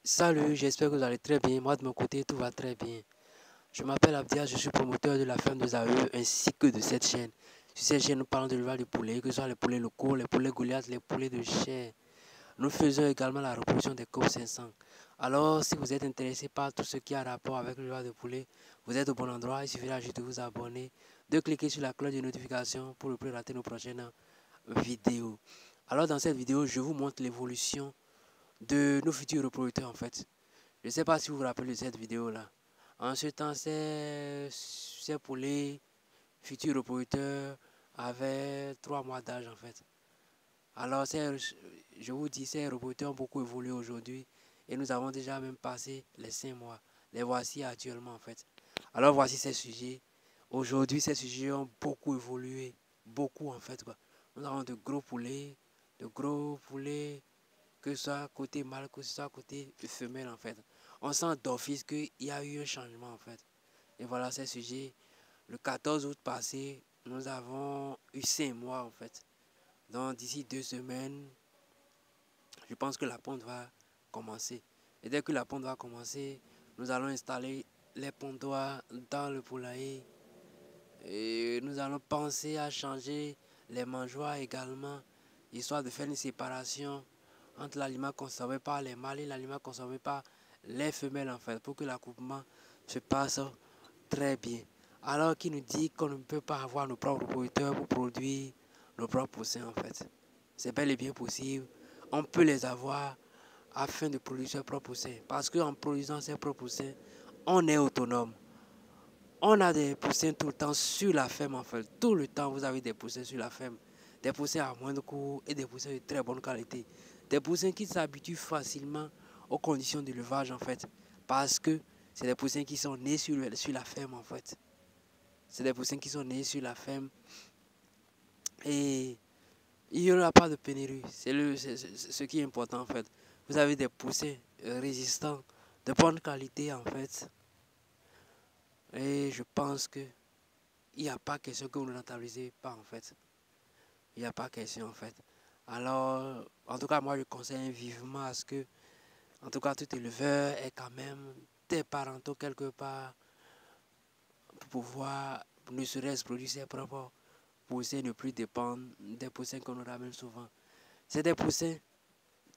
Salut, j'espère que vous allez très bien. Moi, de mon côté, tout va très bien. Je m'appelle Abdia, je suis promoteur de la ferme de Zaïre ainsi que de cette chaîne. Sur cette chaîne, nous parlons de l'élevage de poulets, que ce soit les poulets locaux, les poulets Goliath, les poulets de chair. Nous faisons également la reproduction des COP 500. Alors, si vous êtes intéressé par tout ce qui a rapport avec l'élevage de poulets, vous êtes au bon endroit. Il suffira juste de vous abonner, de cliquer sur la cloche de notification pour ne plus rater nos prochaines vidéos. Alors, dans cette vidéo, je vous montre l'évolution de nos futurs reproducteurs en fait. Je ne sais pas si vous vous rappelez de cette vidéo-là. En ce temps, ces poulets futurs reproducteurs avaient 3 mois d'âge en fait. Alors, je vous dis, ces reproducteurs ont beaucoup évolué aujourd'hui et nous avons déjà même passé les 5 mois. Les voici actuellement en fait. Alors, voici ces sujets. Aujourd'hui, ces sujets ont beaucoup évolué. Beaucoup en fait, quoi. Nous avons de gros poulets, que ce soit côté mâle, que ce soit côté femelle en fait. On sent d'office qu'il y a eu un changement en fait. Et voilà ces sujets. Le 14 août passé, nous avons eu 5 mois en fait. Donc d'ici 2 semaines, je pense que la ponte va commencer. Et dès que la ponte va commencer, nous allons installer les pontoirs dans le poulailler. Et nous allons penser à changer les mangeoires également, histoire de faire une séparation entre l'aliment consommé par les mâles et l'aliment consommé par les femelles en fait, pour que l'accouplement se passe très bien. Alors qui nous dit qu'on ne peut pas avoir nos propres producteurs pour produire nos propres poussins en fait. C'est bel et bien possible. On peut les avoir afin de produire ses propres poussins. Parce qu'en produisant ses propres poussins, on est autonome. On a des poussins tout le temps sur la ferme en fait. Tout le temps, vous avez des poussins sur la ferme. Des poussins à moindre coût et des poussins de très bonne qualité. Des poussins qui s'habituent facilement aux conditions d'élevage en fait. Parce que c'est des poussins qui sont nés sur la ferme en fait. C'est des poussins qui sont nés sur la ferme. Et il n'y aura pas de pénurie. C'est ce qui est important en fait. Vous avez des poussins résistants, de bonne qualité en fait. Et je pense que il n'y a pas question que vous ne rentabilisez pas en fait. Il n'y a pas question en fait. Alors, en tout cas, moi je conseille vivement à ce que, en tout cas, tout éleveur ait quand même des parentaux quelque part pour pouvoir, ne serait-ce produire ses propres poussins, ne plus dépendre des poussins qu'on nous ramène souvent. C'est des poussins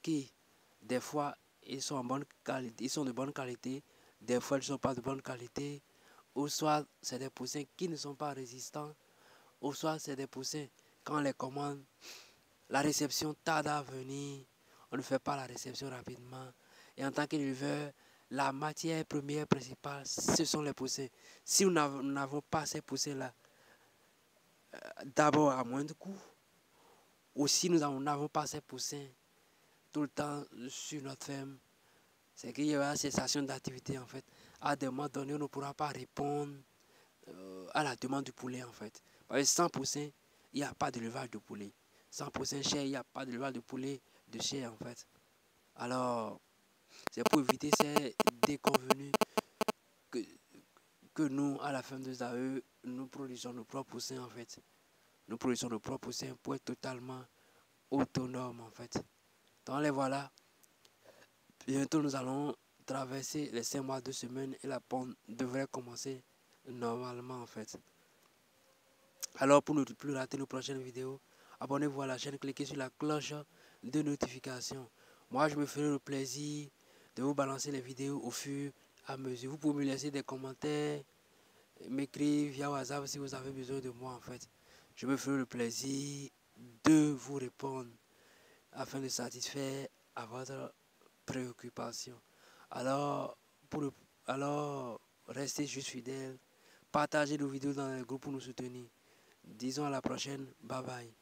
qui, des fois, ils sont en bonne qualité, ils sont de bonne qualité, des fois ils ne sont pas de bonne qualité, ou soit c'est des poussins qui ne sont pas résistants, ou soit c'est des poussins, quand on les commande, la réception tarde à venir, on ne fait pas la réception rapidement. Et en tant qu'éleveur, la matière première principale, ce sont les poussins. Si nous n'avons pas ces poussins-là, d'abord à moindre coût, ou si nous n'avons pas ces poussins tout le temps sur notre ferme, c'est qu'il y aura une cessation d'activité en fait. À des moments donnés, on ne pourra pas répondre à la demande du poulet en fait. Parce que sans poussins, il n'y a pas d'élevage de poulet. Sans poussins chair, il n'y a pas d'élevage de poulet de chair en fait. Alors, c'est pour éviter ces déconvenus que, que nous, à la ferme de Zaïre, nous produisons nos propres poussins en fait. Nous produisons nos propres poussins pour être totalement autonomes en fait. Donc les voilà. Bientôt, nous allons traverser les 5 mois, 2 semaines et la ponte devrait commencer normalement en fait. Alors, pour ne plus rater nos prochaines vidéos, abonnez-vous à la chaîne, cliquez sur la cloche de notification. Moi, je me ferai le plaisir de vous balancer les vidéos au fur et à mesure. Vous pouvez me laisser des commentaires, m'écrire via WhatsApp si vous avez besoin de moi en fait. Je me ferai le plaisir de vous répondre afin de satisfaire à votre préoccupation. Alors, alors, restez juste fidèles. Partagez nos vidéos dans les groupes pour nous soutenir. Disons à la prochaine. Bye bye.